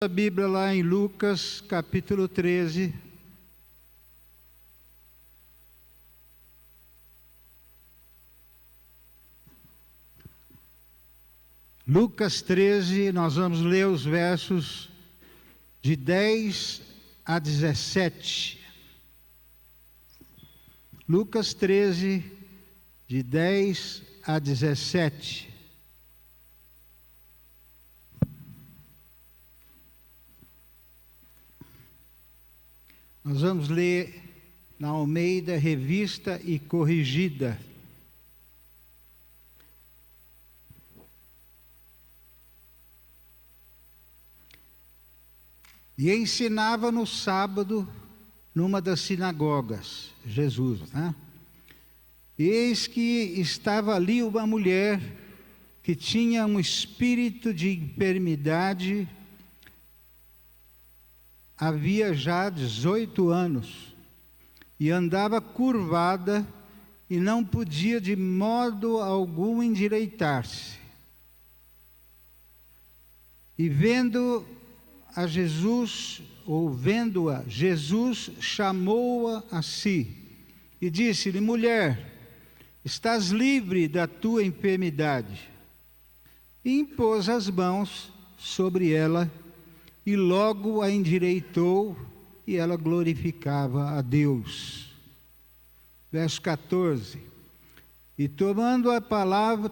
A Bíblia lá em Lucas, capítulo 13. Lucas 13, nós vamos ler os versos de 10 a 17. Lucas 13, de 10 a 17. Nós vamos ler na Almeida Revista e Corrigida. E ensinava no sábado numa das sinagogas, Jesus, né? Eis que estava ali uma mulher que tinha um espírito de enfermidade, havia já 18 anos, e andava curvada e não podia de modo algum endireitar-se. E vendo-a, Jesus chamou-a a si e disse-lhe: mulher, estás livre da tua enfermidade. E impôs as mãos sobre ela, e logo a endireitou, e ela glorificava a Deus. Verso 14. E tornando a palavra,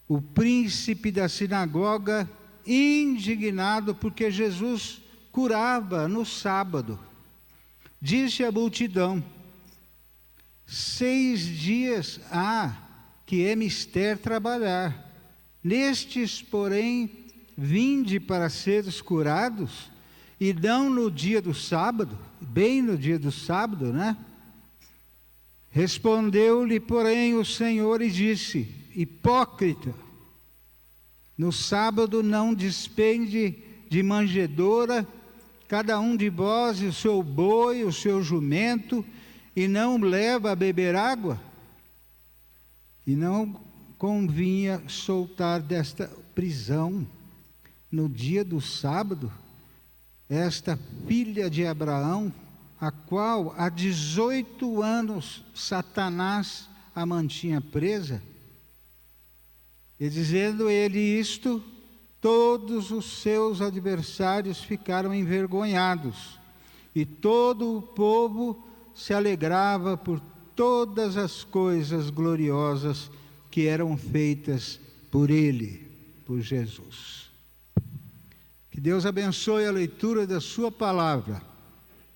o príncipe da sinagoga, indignado porque Jesus curava no sábado, disse à multidão: 6 dias há que é mister trabalhar, nestes, porém, vinde para seres curados, e não no dia do sábado, bem no dia do sábado, né? Respondeu-lhe, porém, o Senhor e disse: hipócrita, no sábado não despende de manjedoura cada um de vós o seu boi, o seu jumento, e não leva a beber água? E não convinha soltar desta prisão no dia do sábado esta filha de Abraão, a qual há 18 anos Satanás a mantinha presa? E dizendo ele isto, todos os seus adversários ficaram envergonhados, e todo o povo se alegrava por todas as coisas gloriosas que eram feitas por ele, por Jesus. Que Deus abençoe a leitura da sua palavra.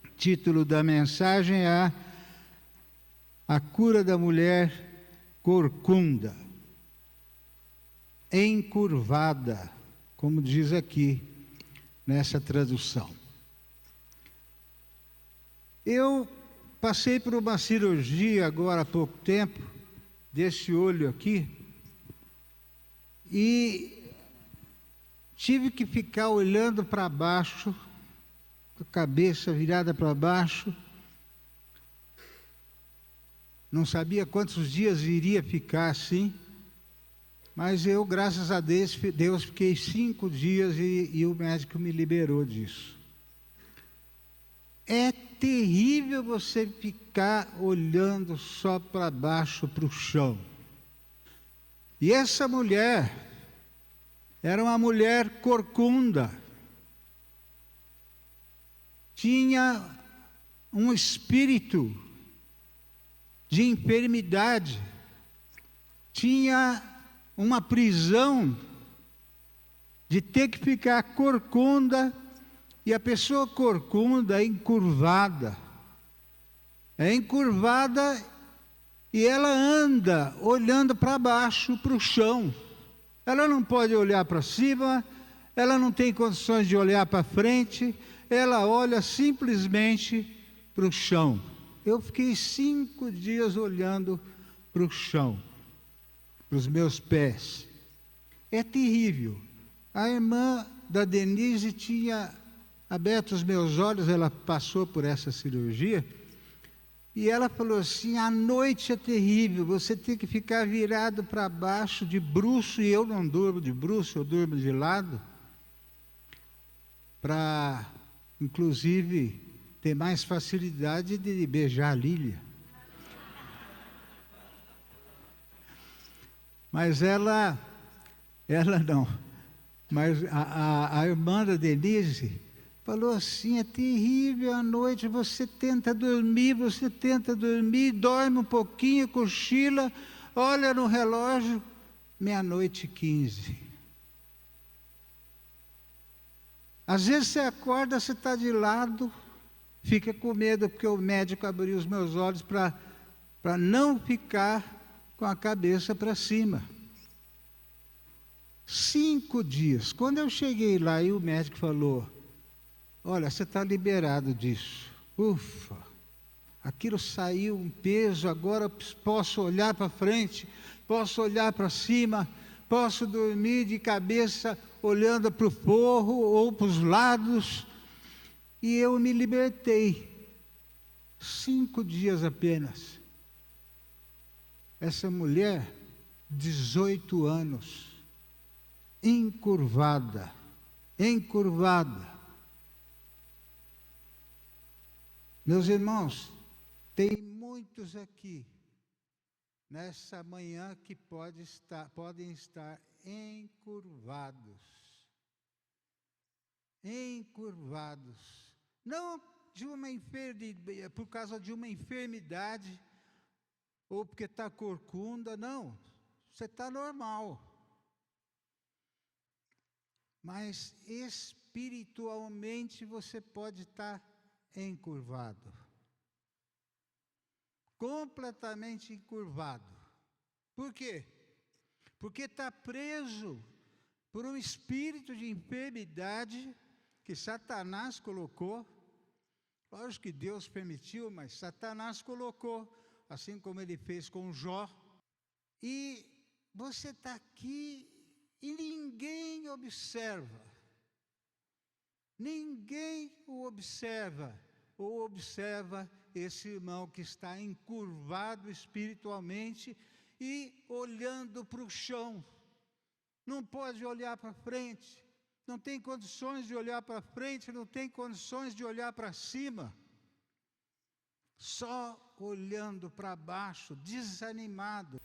O título da mensagem é A Cura da Mulher Corcunda, encurvada, como diz aqui nessa tradução. Eu passei por uma cirurgia agora há pouco tempo, desse olho aqui, e tive que ficar olhando para baixo, com a cabeça virada para baixo. Não sabia quantos dias iria ficar assim, mas eu, graças a Deus, fiquei 5 dias e o médico me liberou disso. É terrível você ficar olhando só para baixo, para o chão. E essa mulher era uma mulher corcunda, tinha um espírito de enfermidade, tinha uma prisão de ter que ficar corcunda, e a pessoa corcunda é encurvada e ela anda olhando para baixo, para o chão. Ela não pode olhar para cima, ela não tem condições de olhar para frente, ela olha simplesmente para o chão. Eu fiquei 5 dias olhando para o chão, para os meus pés. É terrível. A irmã da Denise tinha aberto os meus olhos, ela passou por essa cirurgia, e ela falou assim: a noite é terrível, você tem que ficar virado para baixo de bruço, e eu não durmo de bruço, eu durmo de lado. para, inclusive, ter mais facilidade de beijar a Lília. Mas ela não. Mas a irmã da Denise falou assim: é terrível à noite, você tenta dormir, dorme um pouquinho, cochila, olha no relógio, 00:15. Às vezes você acorda, você está de lado, fica com medo, porque o médico abriu os meus olhos para não ficar com a cabeça para cima. 5 dias. Quando eu cheguei lá e o médico falou: olha, você está liberado disso. Ufa, aquilo saiu um peso, agora posso olhar para frente, posso olhar para cima, posso dormir de cabeça olhando para o forro ou para os lados. E eu me libertei. 5 dias apenas. Essa mulher, 18 anos, encurvada. Meus irmãos, tem muitos aqui, nessa manhã, que podem estar encurvados. Não de por causa de uma enfermidade, ou porque está corcunda, não. Você está normal. Mas espiritualmente você pode estar encurvado. Completamente encurvado. Por quê? Porque está preso por um espírito de enfermidade que Satanás colocou. Lógico que Deus permitiu, mas Satanás colocou, assim como ele fez com Jó. E você está aqui e ninguém observa. Ninguém o observa. Ou observa esse irmão que está encurvado espiritualmente e olhando para o chão. Não pode olhar para frente. Não tem condições de olhar para frente, não tem condições de olhar para cima. Só olhando para baixo, desanimado.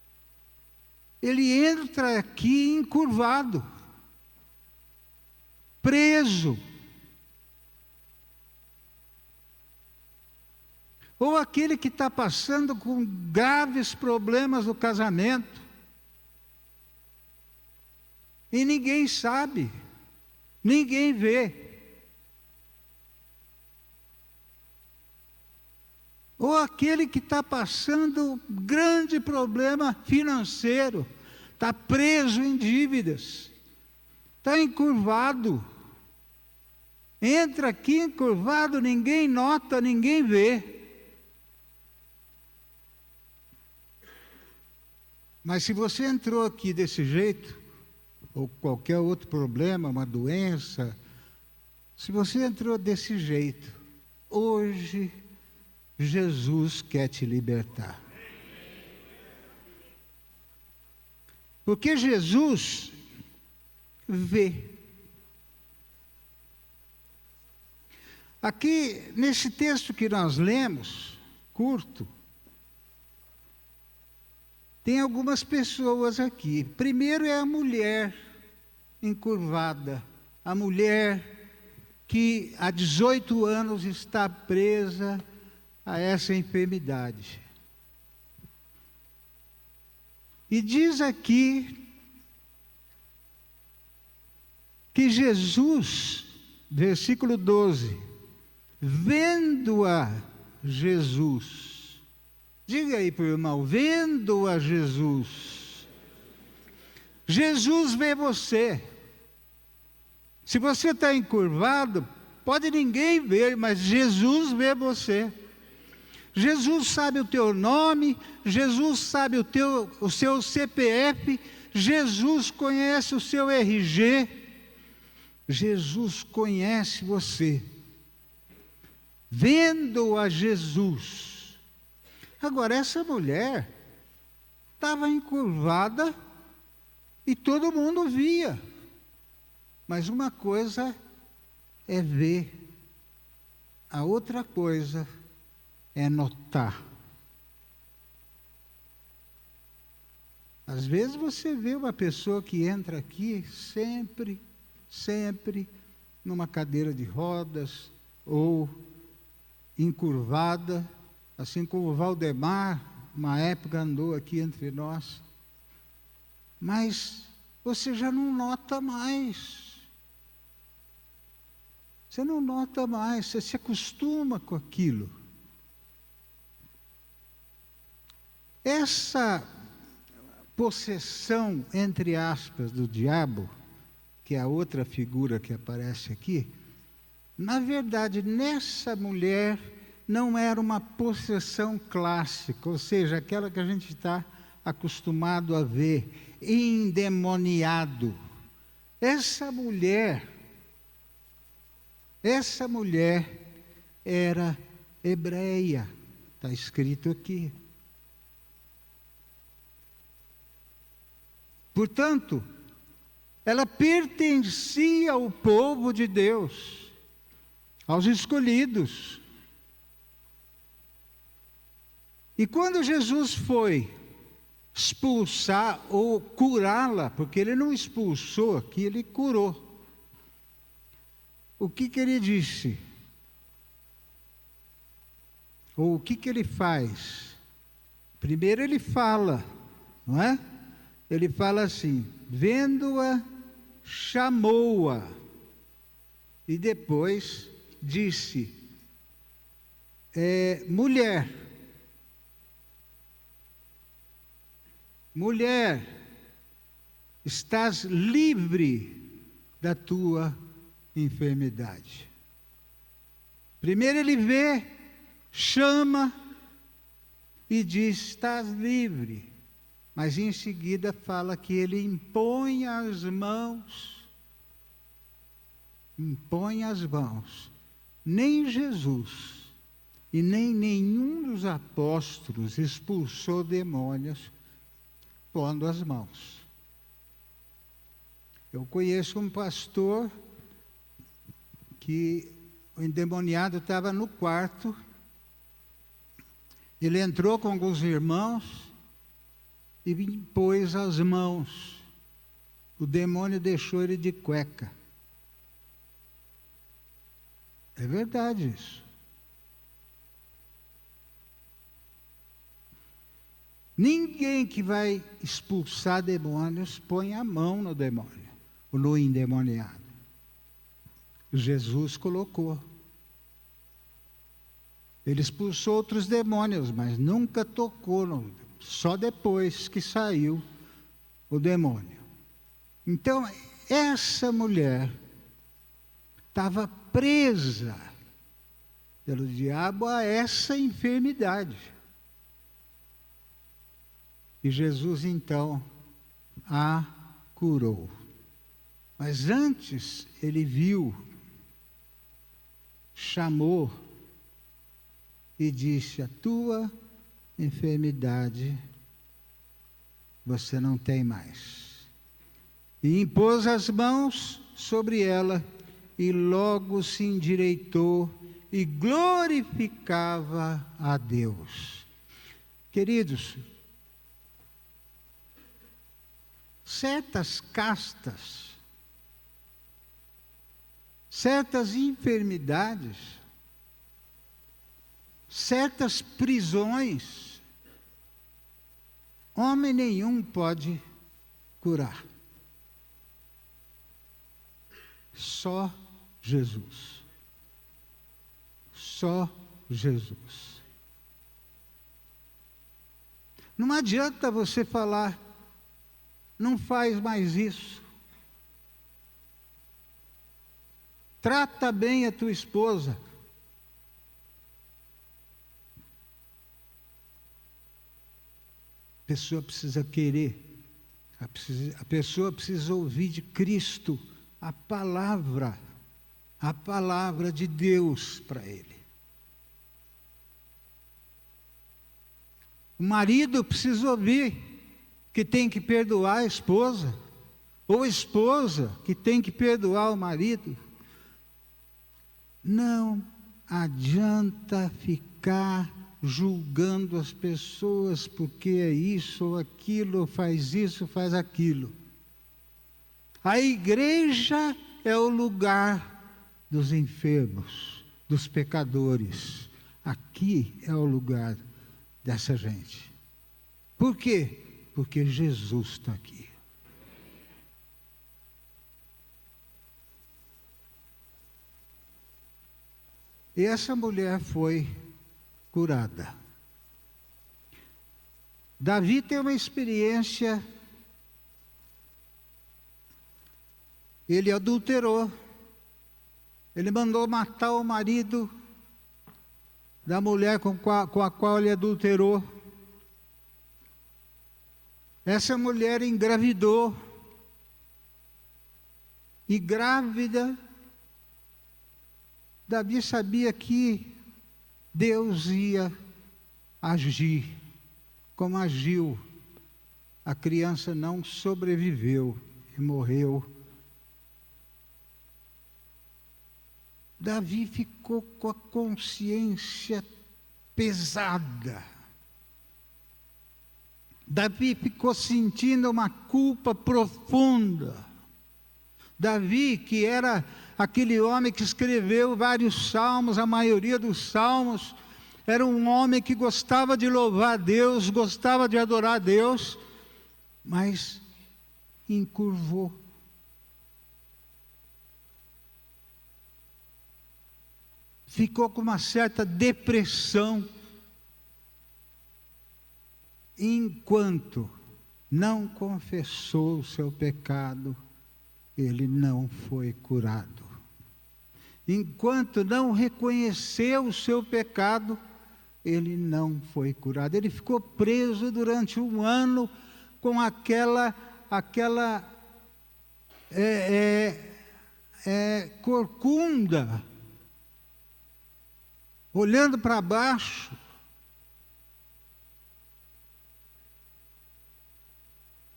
Ele entra aqui encurvado, preso. Ou aquele que está passando com graves problemas no casamento. E ninguém sabe, ninguém vê. Ou aquele que está passando um grande problema financeiro, está preso em dívidas, está encurvado. Entra aqui encurvado, ninguém nota, ninguém vê. Mas se você entrou aqui desse jeito, ou qualquer outro problema, uma doença, se você entrou desse jeito, hoje Jesus quer te libertar. Porque Jesus vê. Aqui, nesse texto que nós lemos, curto, tem algumas pessoas aqui. Primeiro é a mulher encurvada, a mulher que há 18 anos está presa a essa enfermidade. E diz aqui que Jesus, versículo 12, vendo-a Jesus, diga aí para o irmão, vendo-a Jesus. Jesus vê você. Se você está encurvado, pode ninguém ver, mas Jesus vê você. Jesus sabe o teu nome, Jesus sabe o seu CPF, Jesus conhece o seu RG, Jesus conhece você. Vendo a Jesus. Agora, essa mulher estava encurvada e todo mundo via. Mas uma coisa é ver, a outra coisa é notar. Às vezes você vê uma pessoa que entra aqui sempre numa cadeira de rodas ou encurvada, assim como o Valdemar, uma época andou aqui entre nós. Mas você já não nota mais. Você não nota mais, você se acostuma com aquilo. Essa possessão, entre aspas, do diabo, que é a outra figura que aparece aqui, na verdade, nessa mulher não era uma possessão clássica, ou seja, aquela que a gente está acostumado a ver, endemoniado. Essa mulher era hebreia, está escrito aqui. Portanto, ela pertencia ao povo de Deus, aos escolhidos. E quando Jesus foi expulsar ou curá-la, porque ele não expulsou aqui, ele curou. O que ele disse? Ou o que ele faz? Primeiro ele fala, não é? Ele fala assim, vendo-a, chamou-a. E depois disse, mulher, estás livre da tua enfermidade. Primeiro ele vê, chama e diz, estás livre. Mas em seguida fala que ele impõe as mãos. Impõe as mãos. Nem Jesus e nem nenhum dos apóstolos expulsou demônios pondo as mãos. Eu conheço um pastor que o endemoniado estava no quarto, ele entrou com alguns irmãos e impôs as mãos. O demônio deixou ele de cueca. É verdade isso. Ninguém que vai expulsar demônios põe a mão no demônio, ou no endemoniado. Jesus colocou. Ele expulsou outros demônios, mas nunca tocou no, só depois que saiu o demônio. Então, essa mulher estava presa pelo diabo a essa enfermidade. E Jesus, então, a curou. Mas antes, ele viu, chamou e disse, a tua enfermidade você não tem mais. E impôs as mãos sobre ela e logo se endireitou e glorificava a Deus. Queridos, certas castas, certas enfermidades, certas prisões, homem nenhum pode curar. Só Jesus. Só Jesus. Não adianta você falar, não faz mais isso. Trata bem a tua esposa. A pessoa precisa querer. A pessoa precisa ouvir de Cristo a palavra de Deus para ele. O marido precisa ouvir que tem que perdoar a esposa, ou a esposa que tem que perdoar o marido. Não adianta ficar julgando as pessoas porque é isso ou aquilo, faz isso, faz aquilo. A igreja é o lugar dos enfermos, dos pecadores. Aqui é o lugar dessa gente. Por quê? Porque Jesus está aqui. E essa mulher foi curada. Davi tem uma experiência. Ele adulterou. Ele mandou matar o marido da mulher com a qual ele adulterou. Essa mulher engravidou. E grávida, Davi sabia que Deus ia agir como agiu. A criança não sobreviveu e morreu. Davi ficou com a consciência pesada. Davi ficou sentindo uma culpa profunda. Davi, que era aquele homem que escreveu vários salmos, a maioria dos salmos, era um homem que gostava de louvar a Deus, gostava de adorar a Deus, mas encurvou. Ficou com uma certa depressão, enquanto não confessou o seu pecado, ele não foi curado. Enquanto não reconheceu o seu pecado, ele não foi curado. Ele ficou preso durante 1 ano com aquela corcunda, olhando para baixo.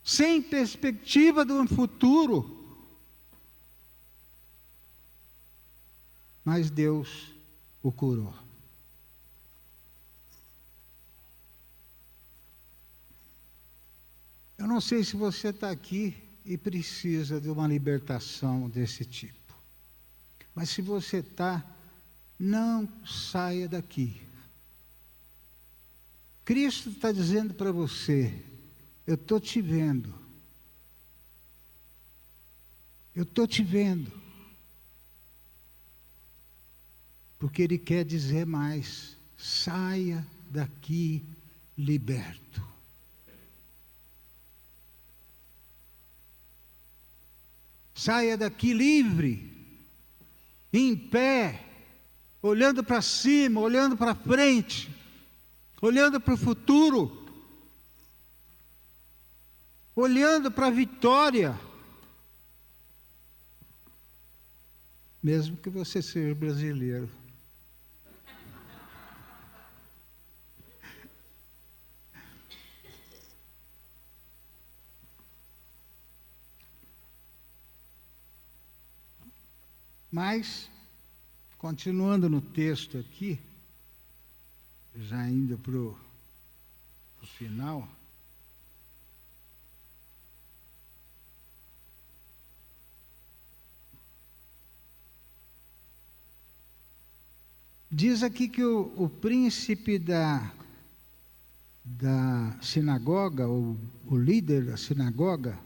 Sem perspectiva de um futuro. Mas Deus o curou. Eu não sei se você está aqui e precisa de uma libertação desse tipo. Mas se você está, não saia daqui. Cristo está dizendo para você: eu estou te vendo. Eu estou te vendo. Porque Ele quer dizer mais: saia daqui liberto. Saia daqui livre, em pé, olhando para cima, olhando para frente, olhando para o futuro, olhando para a vitória. Mesmo que você seja brasileiro. Mas, continuando no texto aqui, já indo para o final, diz aqui que o príncipe da sinagoga, o líder da sinagoga,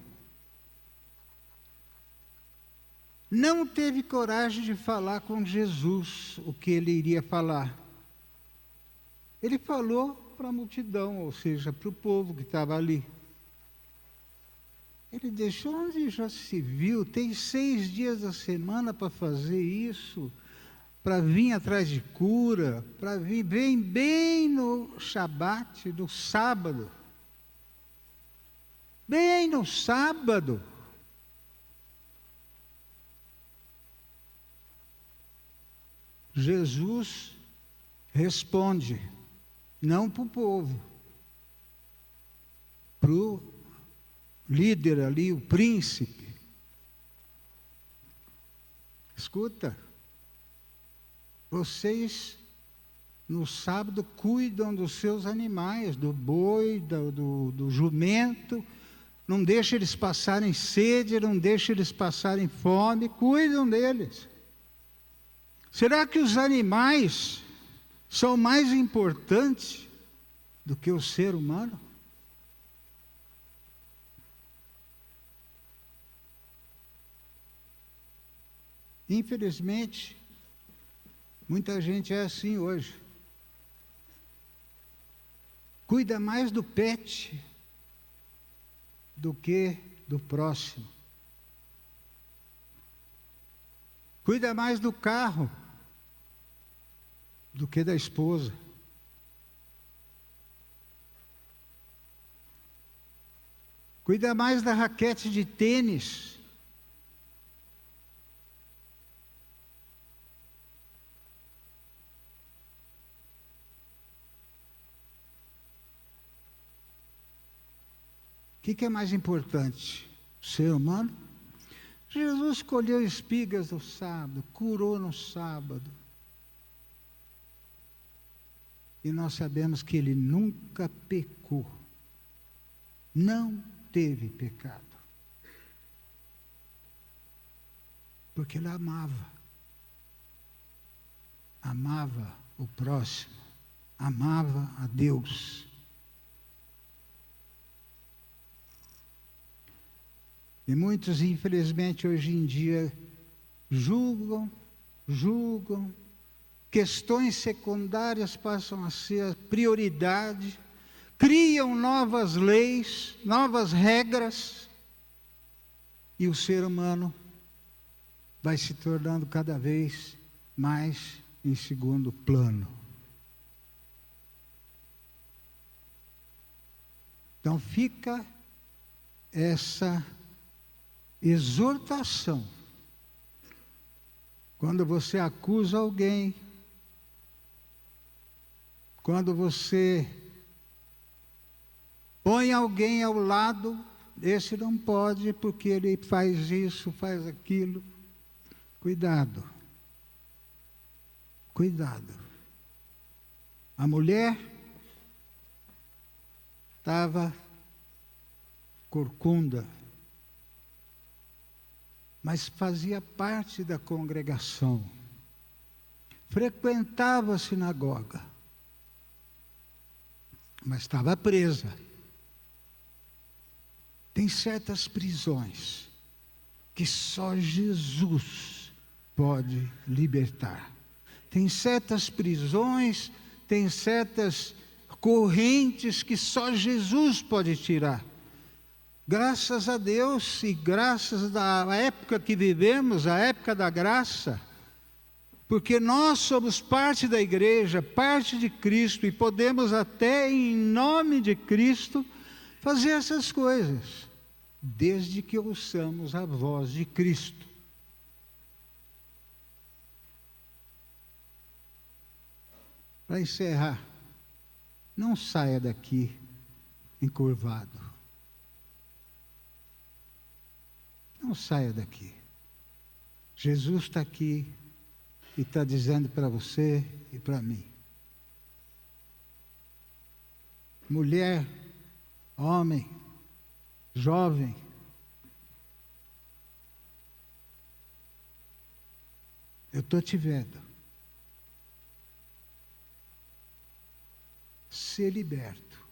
não teve coragem de falar com Jesus o que ele iria falar. Ele falou para a multidão, ou seja, para o povo que estava ali. Ele deixou onde já se viu, tem 6 dias da semana para fazer isso, para vir atrás de cura, para vir bem no Shabat, no sábado. Bem no sábado. Jesus responde, não para o povo, para o líder ali, o príncipe. Escuta, vocês no sábado cuidam dos seus animais, do boi, do jumento, não deixam eles passarem sede, não deixam eles passarem fome, cuidam deles. Será que os animais são mais importantes do que o ser humano? Infelizmente, muita gente é assim hoje. Cuida mais do pet do que do próximo. Cuida mais do carro do que da esposa. Cuida mais da raquete de tênis o que é mais importante? O ser humano? Jesus colheu espigas no sábado, curou no sábado. E nós sabemos que ele nunca pecou. Não teve pecado. Porque ele amava. Amava o próximo. Amava a Deus. E muitos, infelizmente, hoje em dia, julgam, questões secundárias passam a ser a prioridade, criam novas leis, novas regras, e o ser humano vai se tornando cada vez mais em segundo plano. Então fica essa exortação. Quando você acusa alguém, quando você põe alguém ao lado, esse não pode porque ele faz isso, faz aquilo. Cuidado. Cuidado. A mulher estava corcunda, mas fazia parte da congregação, frequentava a sinagoga, mas estava presa. Tem certas prisões que só Jesus pode libertar. Tem certas prisões, tem certas correntes que só Jesus pode tirar. Graças a Deus e graças à época que vivemos, a época da graça, porque nós somos parte da igreja, parte de Cristo, e podemos até em nome de Cristo fazer essas coisas, desde que ouçamos a voz de Cristo. Para encerrar, não saia daqui encurvado. Não saia daqui. Jesus está aqui e está dizendo para você e para mim. Mulher, homem, jovem, eu estou te vendo. Ser liberto.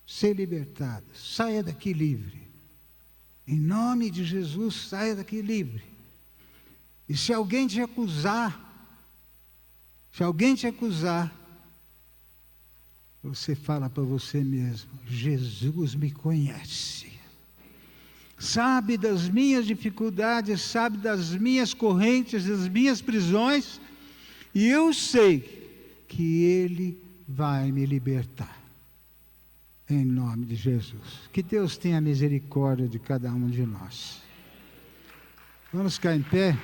Ser libertado. Saia daqui livre. Em nome de Jesus, saia daqui livre. E se alguém te acusar, você fala para você mesmo: Jesus me conhece. Sabe das minhas dificuldades, sabe das minhas correntes, das minhas prisões, e eu sei que Ele vai me libertar. Em nome de Jesus. Que Deus tenha misericórdia de cada um de nós. Vamos ficar em pé.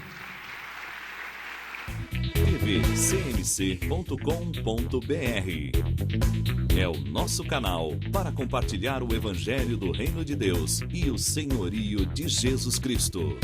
tvcmc.com.br é o nosso canal para compartilhar o Evangelho do Reino de Deus e o senhorio de Jesus Cristo.